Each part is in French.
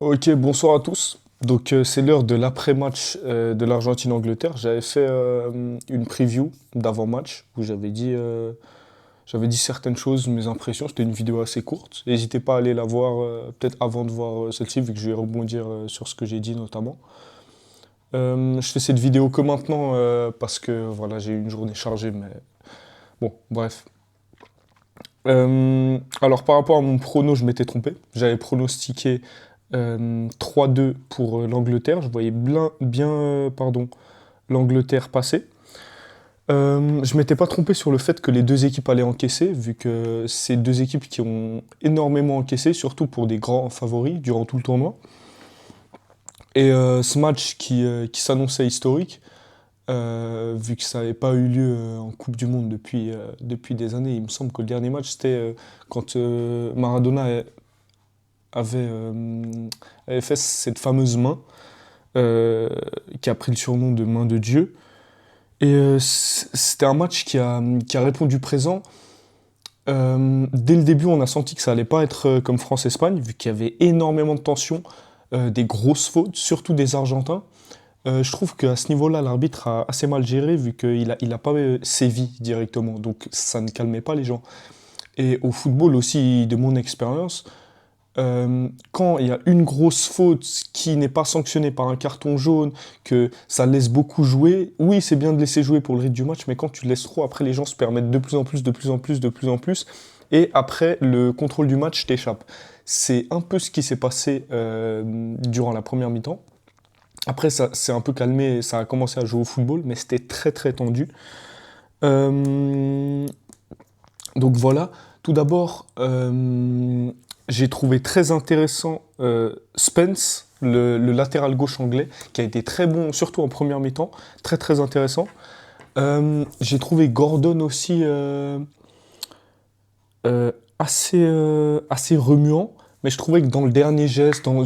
Ok, bonsoir à tous. Donc c'est l'heure de l'après-match de l'Argentine-Angleterre. J'avais fait une preview d'avant-match où j'avais dit certaines choses, mes impressions. C'était une vidéo assez courte. N'hésitez pas à aller la voir peut-être avant de voir celle-ci vu que je vais rebondir sur ce que j'ai dit notamment. Je fais cette vidéo que maintenant parce que voilà, j'ai eu une journée chargée, mais bon, bref. Alors par rapport à mon prono, je m'étais trompé. J'avais pronostiqué 3-2 pour l'Angleterre. Je voyais bien, l'Angleterre passer. Je m'étais pas trompé sur le fait que les deux équipes allaient encaisser, vu que c'est deux équipes qui ont énormément encaissé, surtout pour des grands favoris durant tout le tournoi. Et ce match qui s'annonçait historique, vu que ça n'avait pas eu lieu en Coupe du Monde depuis des années. Il me semble que le dernier match, c'était quand Maradona avait fait cette fameuse main, euh, qui a pris le surnom de main de Dieu. Et c'était un match qui a répondu présent. Dès le début, on a senti que ça allait pas être comme France-Espagne, vu qu'il y avait énormément de tensions, des grosses fautes, surtout des Argentins. Je trouve qu'à ce niveau-là, l'arbitre a assez mal géré, vu qu'il a pas sévi directement. Donc ça ne calmait pas les gens. Et au football aussi, de mon expérience, quand il y a une grosse faute qui n'est pas sanctionnée par un carton jaune, que ça laisse beaucoup jouer, oui, c'est bien de laisser jouer pour le rythme du match, mais quand tu laisses trop, après les gens se permettent de plus en plus, de plus en plus, de plus en plus, et après le contrôle du match t'échappe. C'est un peu ce qui s'est passé durant la première mi-temps. Après, ça s'est un peu calmé, ça a commencé à jouer au football, mais c'était très très tendu. Euh, donc voilà, tout d'abord, j'ai trouvé très intéressant Spence, le latéral gauche anglais, qui a été très bon, surtout en première mi-temps, très très intéressant. J'ai trouvé Gordon aussi assez remuant, mais je trouvais que dans le dernier geste, dans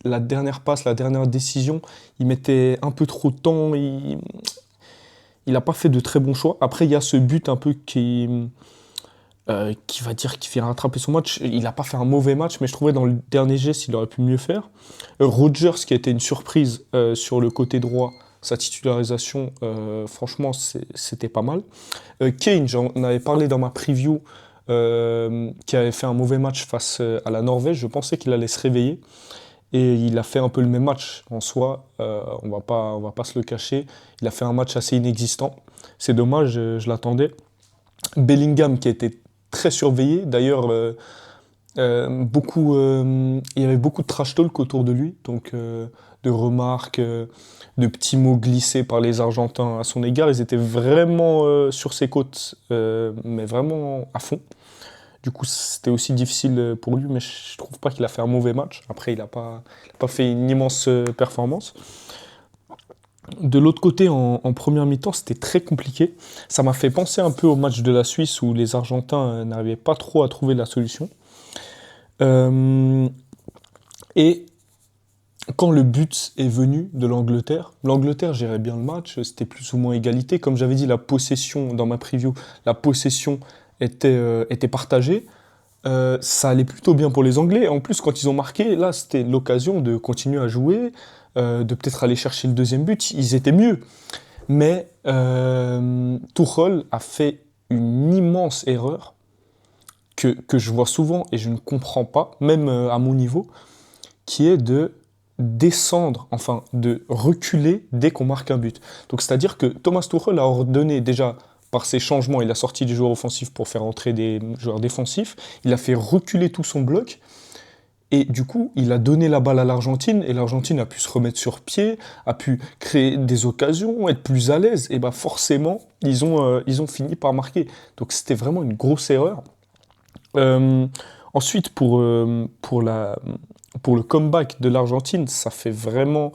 la dernière passe, la dernière décision, il mettait un peu trop de temps, il n'a pas fait de très bons choix. Après, il y a ce but un peu qui va dire qu'il fait rattraper son match. Il n'a pas fait un mauvais match, mais je trouvais dans le dernier geste, il aurait pu mieux faire. Rodgers, qui a été une surprise sur le côté droit, sa titularisation, franchement, c'était pas mal. Kane, j'en avais parlé dans ma preview, qui avait fait un mauvais match face à la Norvège. Je pensais qu'il allait se réveiller. Et il a fait un peu le même match en soi, on va pas se le cacher. Il a fait un match assez inexistant. C'est dommage, je l'attendais. Bellingham qui a été très surveillé. D'ailleurs, il y avait beaucoup de trash talk autour de lui, donc de remarques, de petits mots glissés par les Argentins à son égard. Ils étaient vraiment sur ses côtes, mais vraiment à fond. Du coup, c'était aussi difficile pour lui, mais je trouve pas qu'il a fait un mauvais match. Après, il a pas fait une immense performance. De l'autre côté, en première mi-temps, c'était très compliqué. Ça m'a fait penser un peu au match de la Suisse où les Argentins n'arrivaient pas trop à trouver la solution. Euh, et quand le but est venu de l'Angleterre gérait bien le match, c'était plus ou moins égalité. Comme j'avais dit, la possession, dans ma preview, la possession était partagée. Ça allait plutôt bien pour les Anglais. En plus, quand ils ont marqué, là, c'était l'occasion de continuer à jouer, de peut-être aller chercher le deuxième but. Ils étaient mieux. Mais Tuchel a fait une immense erreur que je vois souvent et je ne comprends pas, même à mon niveau, qui est de descendre, enfin de reculer dès qu'on marque un but. Donc c'est-à-dire que Thomas Tuchel a ordonné déjà par ses changements, il a sorti des joueurs offensifs pour faire entrer des joueurs défensifs, il a fait reculer tout son bloc, et du coup, il a donné la balle à l'Argentine, et l'Argentine a pu se remettre sur pied, a pu créer des occasions, être plus à l'aise, et bah forcément, ils ont fini par marquer. Donc c'était vraiment une grosse erreur. Euh, Ensuite, pour le comeback de l'Argentine, ça fait vraiment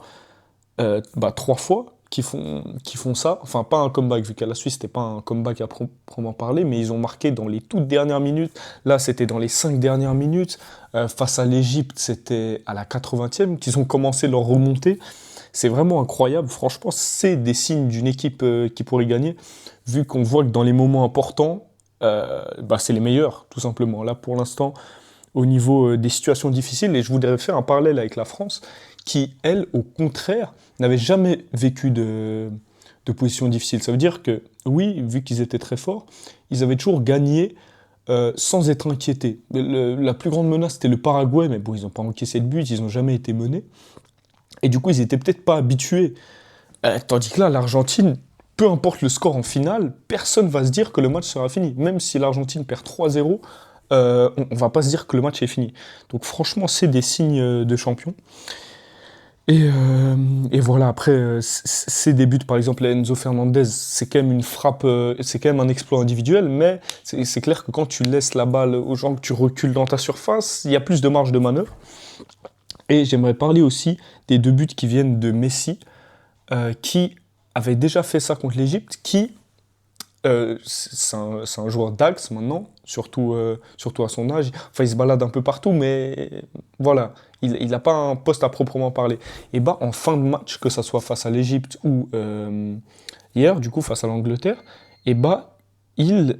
trois fois qu'ils font ça. Enfin, pas un comeback, vu qu'à la Suisse, c'était pas un comeback à proprement parler, mais ils ont marqué dans les toutes dernières minutes. Là, c'était dans les 5 dernières minutes. Face à l'Égypte, c'était à la 80e qu'ils ont commencé leur remontée. C'est vraiment incroyable. Franchement, c'est des signes d'une équipe qui pourrait gagner, vu qu'on voit que dans les moments importants, c'est les meilleurs, tout simplement. Là, pour l'instant, au niveau des situations difficiles. Et je voudrais faire un parallèle avec la France, qui, elle, au contraire, n'avait jamais vécu de position difficile. Ça veut dire que, oui, vu qu'ils étaient très forts, ils avaient toujours gagné sans être inquiétés. La plus grande menace, c'était le Paraguay, mais bon, ils n'ont pas encaissé de but, ils n'ont jamais été menés. Et du coup, ils n'étaient peut-être pas habitués. Tandis que là, l'Argentine, peu importe le score en finale, personne ne va se dire que le match sera fini. Même si l'Argentine perd 3-0, on ne va pas se dire que le match est fini. Donc franchement, c'est des signes de champion. Et voilà, après, ces débuts, par exemple, Enzo Fernandez, c'est quand même une frappe, c'est quand même un exploit individuel, mais c'est clair que quand tu laisses la balle aux gens, que tu recules dans ta surface, il y a plus de marge de manœuvre. Et j'aimerais parler aussi des deux buts qui viennent de Messi, qui avait déjà fait ça contre l'Égypte, qui, c'est un joueur d'axe maintenant, surtout à son âge. Enfin, il se balade un peu partout, mais voilà, il n'a pas un poste à proprement parler. Et bah, en fin de match, que ça soit face à l'Égypte ou hier, du coup, face à l'Angleterre, et bah, il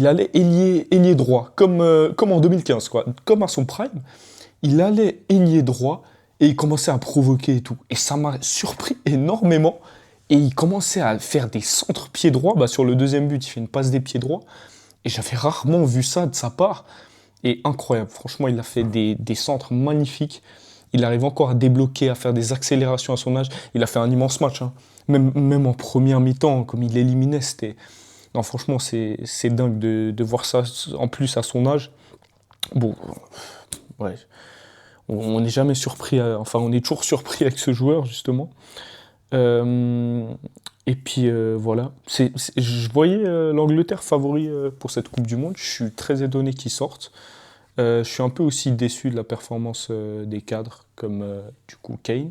allait ailier droit, comme en 2015, quoi. Comme à son prime, il allait ailier droit et il commençait à provoquer et tout. Et ça m'a surpris énormément. Et il commençait à faire des centres pieds droits. Bah, sur le deuxième but, il fait une passe des pieds droits. Et j'avais rarement vu ça de sa part. Et incroyable. Franchement, il a fait des centres magnifiques. Il arrive encore à débloquer, à faire des accélérations à son âge. Il a fait un immense match, hein. Même en première mi-temps, comme il éliminait, c'était... Non, franchement, c'est dingue de voir ça, en plus à son âge. Bon, ouais. On n'est jamais surpris, enfin, on est toujours surpris avec ce joueur, justement. Euh, et puis voilà, je voyais l'Angleterre favori pour cette Coupe du Monde. Je suis très étonné qu'ils sortent. Je suis un peu aussi déçu de la performance des cadres, comme du coup Kane.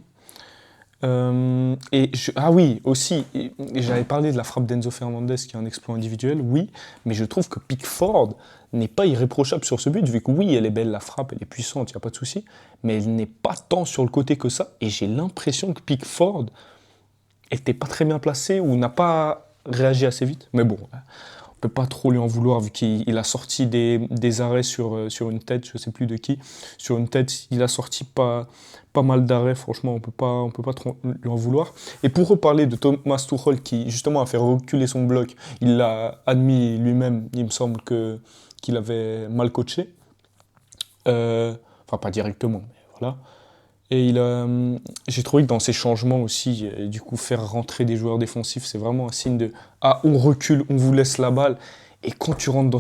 Ah oui, aussi, et j'avais parlé de la frappe d'Enzo Fernandez qui est un exploit individuel, oui, mais je trouve que Pickford n'est pas irréprochable sur ce but, vu que oui, elle est belle la frappe, elle est puissante, il n'y a pas de souci, mais elle n'est pas tant sur le côté que ça, et j'ai l'impression que Pickford était pas très bien placé ou n'a pas réagi assez vite. Mais bon, on peut pas trop lui en vouloir vu qu'il a sorti des arrêts sur une tête, je sais plus de qui. Sur une tête, il a sorti pas mal d'arrêts, franchement, on peut pas trop lui en vouloir. Et pour reparler de Thomas Tuchel qui justement a fait reculer son bloc, il l'a admis lui-même, il me semble qu'il avait mal coaché. Enfin, pas directement, mais voilà. Et j'ai trouvé que dans ces changements aussi, du coup, faire rentrer des joueurs défensifs, c'est vraiment un signe de ah, on recule, on vous laisse la balle. Et quand tu rentres dans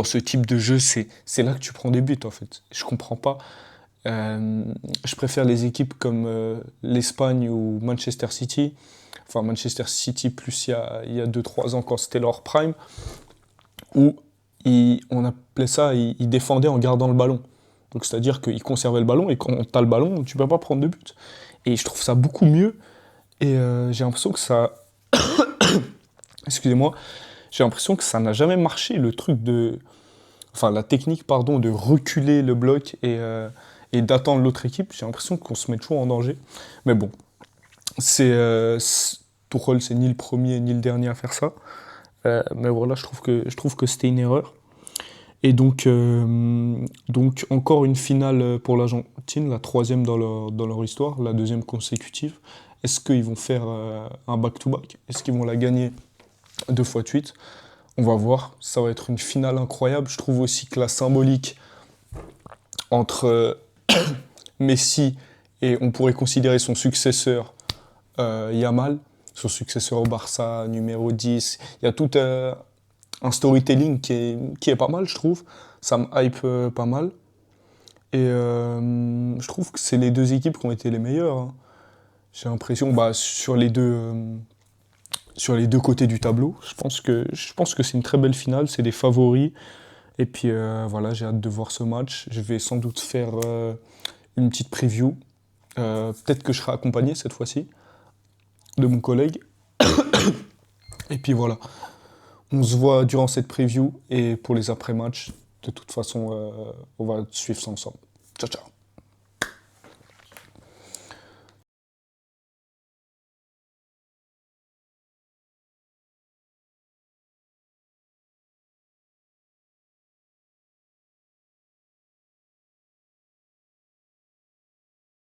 ce type de jeu, c'est là que tu prends des buts, en fait. Je comprends pas. Je préfère les équipes comme l'Espagne ou Manchester City. Enfin, Manchester City plus il y a 2-3 ans quand c'était leur prime, où on appelait ça, ils défendaient en gardant le ballon. Donc c'est-à-dire qu'ils conservaient le ballon et quand tu as le ballon, tu peux pas prendre de but. Et je trouve ça beaucoup mieux. Et j'ai l'impression que ça... Excusez-moi. J'ai l'impression que ça n'a jamais marché, le truc de... Enfin, la technique, pardon, de reculer le bloc et d'attendre l'autre équipe. J'ai l'impression qu'on se met toujours en danger. Mais bon, Tuchel, c'est ni le premier ni le dernier à faire ça. Mais voilà, je trouve que c'était une erreur. Et donc encore une finale pour l'Argentine, la troisième dans leur histoire, la deuxième consécutive. Est-ce qu'ils vont faire un back-to-back? Est-ce qu'ils vont la gagner 2 fois de suite? On va voir, ça va être une finale incroyable. Je trouve aussi que la symbolique entre Messi et on pourrait considérer son successeur Yamal, son successeur au Barça, numéro 10, il y a tout un storytelling qui est pas mal, je trouve. Ça me hype pas mal. Et je trouve que c'est les deux équipes qui ont été les meilleures, hein. J'ai l'impression, bah, sur les deux côtés du tableau, je pense que c'est une très belle finale, c'est des favoris. Et puis voilà, j'ai hâte de voir ce match. Je vais sans doute faire une petite preview. Peut-être que je serai accompagné cette fois-ci de mon collègue. Et puis voilà. On se voit durant cette preview et pour les après-matchs, de toute façon, on va suivre ça ensemble. Ciao, ciao.